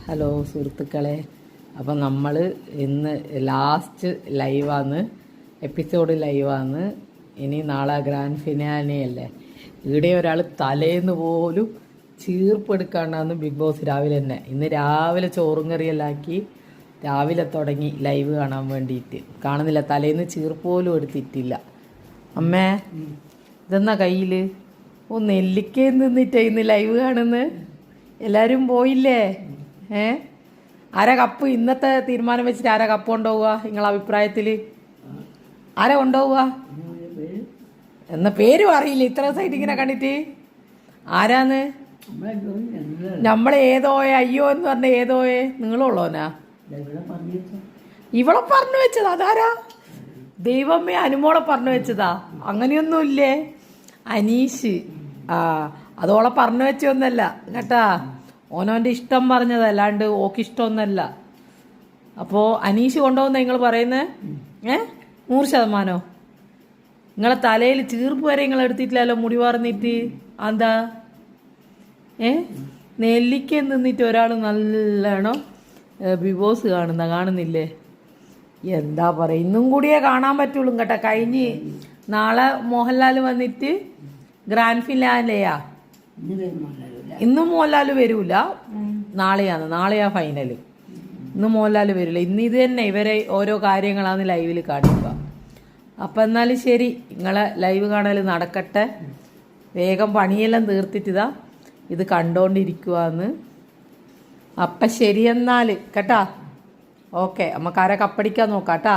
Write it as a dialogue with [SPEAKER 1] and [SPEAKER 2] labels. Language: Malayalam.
[SPEAKER 1] ഹലോ സുഹൃത്തുക്കളെ, അപ്പം നമ്മൾ ഇന്ന് ലാസ്റ്റ് ലൈവാണ്, എപ്പിസോഡ് ലൈവാണ്. ഇനി നാളെ ഗ്രാൻഡ് ഫിനാലെ അല്ലേ. ഇവിടെ ഒരാൾ തലേന്ന് പോലും ചീർപ്പെടുക്കാണ്ടാന്ന് ബിഗ് ബോസ് രാവിലെ തന്നെ. ഇന്ന് രാവിലെ ചോറും കറിയെല്ലാം ആക്കി രാവിലെ തുടങ്ങി ലൈവ് കാണാൻ വേണ്ടിയിട്ട്. കാണുന്നില്ല, തലേന്ന് ചീർപ്പ് പോലും എടുത്തിട്ടില്ല. അമ്മേ, ഇതെന്നാ കയ്യിൽ? നെല്ലിക്ക നിന്നിട്ടാ ഇന്ന് ലൈവ് കാണുന്നത്. എല്ലാവരും പോയില്ലേ? ആരാ കപ്പ്? ഇന്നത്തെ തീരുമാനം വെച്ചിട്ട് ആരാ കപ്പ് കൊണ്ടുപോവുക? നിങ്ങളെ അഭിപ്രായത്തിൽ ആരാ കൊണ്ടുപോവുക? എന്ന പേരും അറിയില്ല ഇത്ര ദിവസമായിട്ട് ഇങ്ങനെ കണ്ടിട്ട്. ആരാന്ന്? നമ്മളെ ഏതോയെ അയ്യോ എന്ന് പറഞ്ഞ ഏതോയെ നിങ്ങളുള്ളോനാ? ഇവളെ പറഞ്ഞു വെച്ചതാ. അതാരാ? ദൈവമ്മേ, അനുമോളെ പറഞ്ഞു വെച്ചതാ. അങ്ങനെയൊന്നുമില്ലേ? അനീഷ്. അതോളെ പറഞ്ഞു വെച്ചൊന്നല്ല കേട്ടാ. ഓനോൻ്റെ ഇഷ്ടം പറഞ്ഞതാ, അല്ലാണ്ട് ഓക്കിഷ്ടമൊന്നല്ല. അപ്പോൾ അനീഷ് കൊണ്ടുപോകുന്ന നിങ്ങൾ പറയുന്നത് 100%? നിങ്ങളെ തലയിൽ ചീർപ്പ് വരെ നിങ്ങൾ എടുത്തിട്ടില്ലല്ലോ, മുടി പറഞ്ഞിട്ട്. എന്താ നെല്ലിക്ക നിന്നിട്ട് ഒരാൾ നല്ലോണം ബിഗ് ബോസ് കാണുന്നില്ലേ? എന്താ പറയുക, ഇന്നും കൂടിയേ കാണാൻ പറ്റുള്ളൂ കേട്ടോ. കഴിഞ്ഞ് നാളെ മോഹൻലാൽ വന്നിട്ട് ഗ്രാൻഡ് ഫിനാലെയാ. ഇന്നും മോഹൻലാൽ വരൂല, നാളെയാ ഫൈനൽ. ഇന്ന് മോഹൻലാൽ വരില്ല. ഇന്ന് ഇത് തന്നെ ഇവരെ ഓരോ കാര്യങ്ങളാണ് ലൈവിൽ കാണിക്കുക. അപ്പം എന്നാലും ശരി, നിങ്ങളെ ലൈവ് കാണൽ നടക്കട്ടെ. വേഗം പണിയെല്ലാം തീർത്തിട്ടിതാ ഇത് കണ്ടോണ്ടിരിക്കുവാന്ന്. അപ്പം ശരി എന്നാൽ കേട്ടാ. ഓക്കെ, നമുക്ക് ആരെ കപ്പടിക്കാൻ നോക്കാം കേട്ടാ.